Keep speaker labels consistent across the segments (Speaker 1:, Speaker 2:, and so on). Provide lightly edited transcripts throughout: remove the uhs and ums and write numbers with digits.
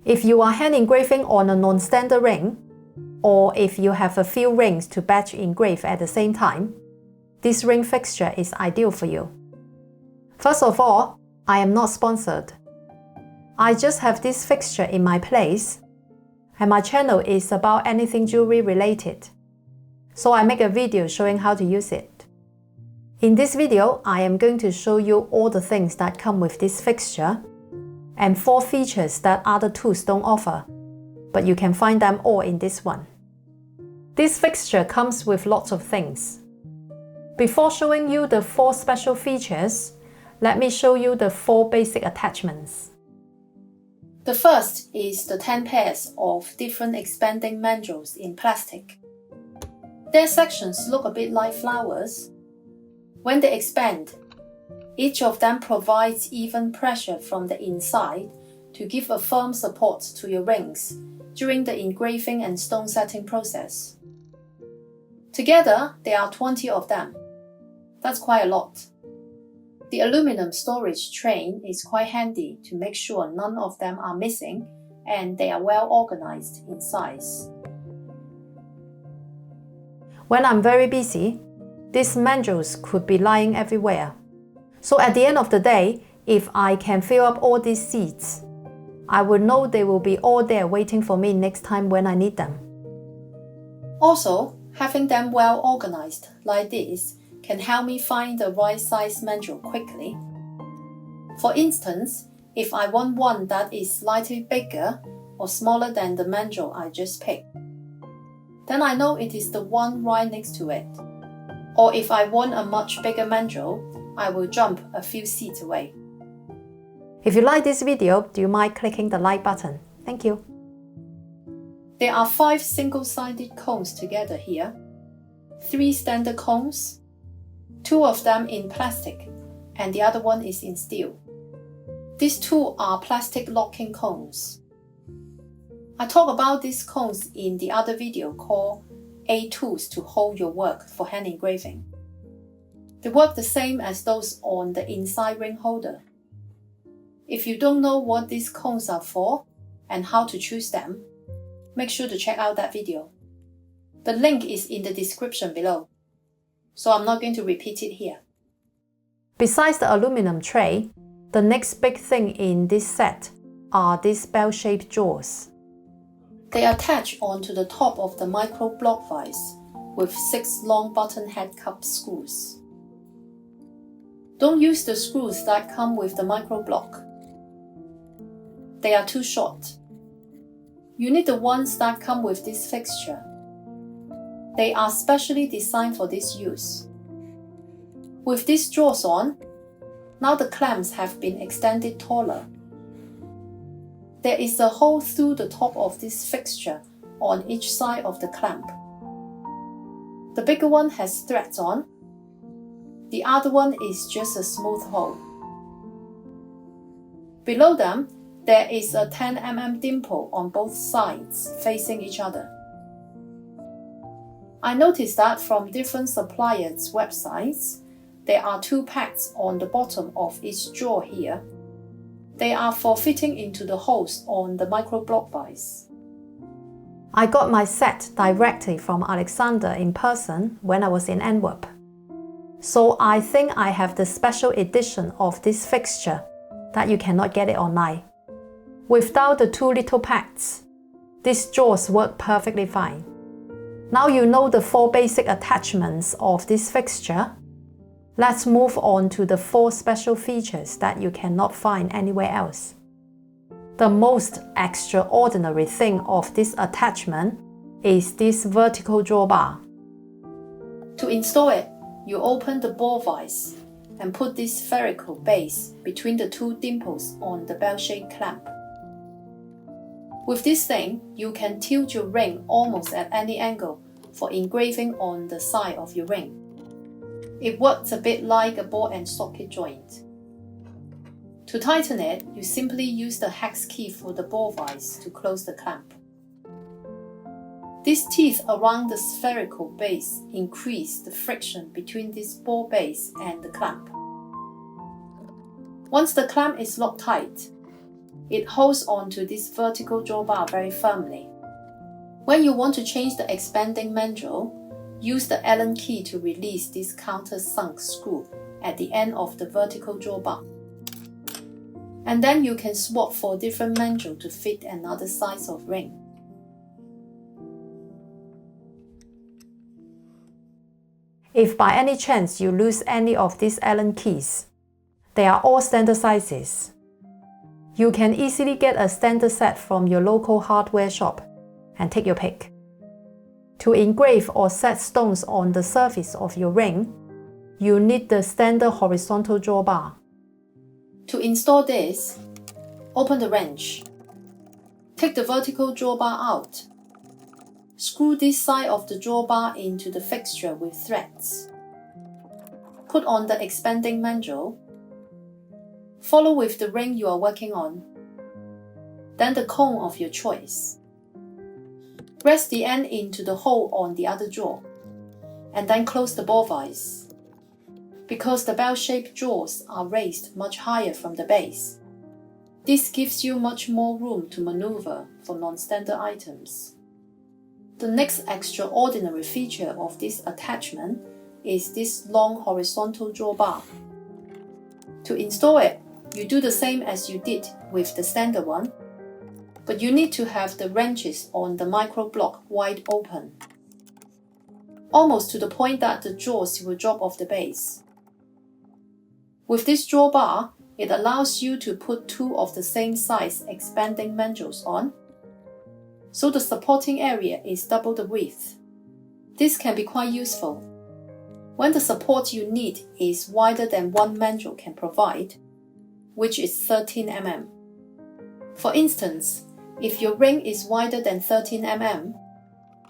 Speaker 1: If you are hand engraving on a non-standard ring, or if you have a few rings to batch engrave at the same time, this ring fixture is ideal for you. First of all, I am not sponsored. I just have this fixture in my place, and my channel is about anything jewelry related, so I make a video showing how to use it. In this video, I am going to show you all the things that come with this fixture and 4 features that other tools don't offer, but you can find them all in this one. This fixture comes with lots of things. Before showing you the 4 special features, let me show you the 4 basic attachments. The first is the 10 pairs of different expanding mandrels in plastic. Their sections look a bit like flowers. When they expand, each of them provides even pressure from the inside to give a firm support to your rings during the engraving and stone setting process. Together, there are 20 of them. That's quite a lot. The aluminum storage tray is quite handy to make sure none of them are missing and they are well organized in size. When I'm very busy, these mandrels could be lying everywhere. So at the end of the day, if I can fill up all these seats, I will know they will be all there waiting for me next time when I need them. Also, having them well organized like this can help me find the right size mandrel quickly. For instance, if I want one that is slightly bigger or smaller than the mandrel I just picked, then I know it is the one right next to it. Or if I want a much bigger mandrel, I will jump a few seats away. If you like this video, do you mind clicking the like button? Thank you. There are 5 single-sided cones together here, 3 standard cones, 2 of them in plastic, and the other one is in steel. These 2 are plastic locking cones. I talk about these cones in the other video called 8 tools to hold your work for hand engraving. They work the same as those on the inside ring holder. If you don't know what these cones are for and how to choose them, make sure to check out that video. The link is in the description below, so I'm not going to repeat it here. Besides the aluminum tray, the next big thing in this set are these bell-shaped drawers. They attach onto the top of the micro block vise with 6 long button head cup screws. Don't use the screws that come with the micro block. They are too short. You need the ones that come with this fixture. They are specially designed for this use. With these drawers on, now the clamps have been extended taller. There is a hole through the top of this fixture on each side of the clamp. The bigger one has threads on. The other one is just a smooth hole. Below them, there is a 10 mm dimple on both sides facing each other. I noticed that from different suppliers' websites, there are 2 packs on the bottom of each drawer here. They are for fitting into the holes on the micro block vise. I got my set directly from Alexander in person when I was in Antwerp. So I think I have the special edition of this fixture that you cannot get it online. Without the 2 little packs, these drawers work perfectly fine. Now you know the 4 basic attachments of this fixture. Let's move on to the 4 special features that you cannot find anywhere else. The most extraordinary thing of this attachment is this vertical drawbar. To install it, you open the ball vise and put this spherical base between the 2 dimples on the bell-shaped clamp. With this thing, you can tilt your ring almost at any angle for engraving on the side of your ring. It works a bit like a ball and socket joint. To tighten it, you simply use the hex key for the ball vise to close the clamp. These teeth around the spherical base increase the friction between this ball base and the clamp. Once the clamp is locked tight, It holds onto this vertical drawbar very firmly. When you want to change the expanding mandrel, use the Allen key to release this countersunk screw at the end of the vertical drawbar. And then you can swap for different mandrel to fit another size of ring. If by any chance you lose any of these Allen keys, they are all standard sizes. You can easily get a standard set from your local hardware shop and take your pick. To engrave or set stones on the surface of your ring, you need the standard horizontal drawbar. To install this, open the wrench. Take the vertical drawbar out. Screw this side of the drawbar into the fixture with threads. Put on the expanding mandrel. Follow with the ring you are working on, then the cone of your choice. Rest the end into the hole on the other jaw, and then close the ball vise. Because the bell-shaped jaws are raised much higher from the base, this gives you much more room to maneuver for non-standard items. The next extraordinary feature of this attachment is this long horizontal drawbar. To install it, you do the same as you did with the standard one, but you need to have the wrenches on the micro block wide open, almost to the point that the jaws will drop off the base. With this drawbar, it allows you to put two of the same size expanding mandrels on, so the supporting area is double the width. This can be quite useful when the support you need is wider than one mandrel can provide, which is 13 mm. For instance, if your ring is wider than 13 mm,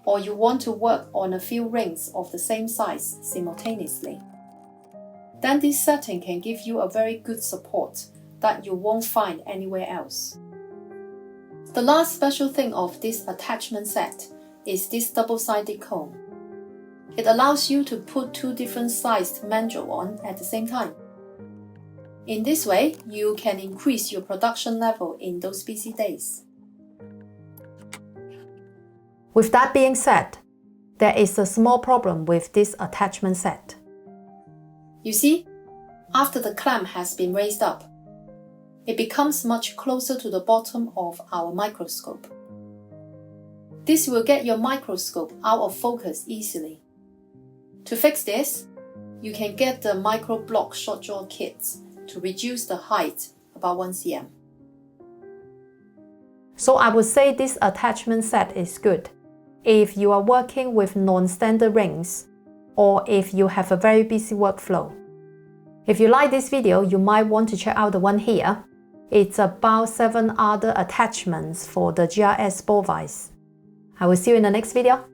Speaker 1: or you want to work on a few rings of the same size simultaneously, then this setting can give you a very good support that you won't find anywhere else. The last special thing of this attachment set is this double-sided cone. It allows you to put two different sized mandrel on at the same time. In this way, you can increase your production level in those busy days. With that being said, there is a small problem with this attachment set. You see, after the clamp has been raised up, it becomes much closer to the bottom of our microscope. This will get your microscope out of focus easily. To fix this, you can get the micro block short jaw kits to reduce the height about 1 cm. So I would say this attachment set is good if you are working with non-standard rings or if you have a very busy workflow. If you like this video, you might want to check out the one here. It's about 7 other attachments for the GRS ball vise. I will see you in the next video.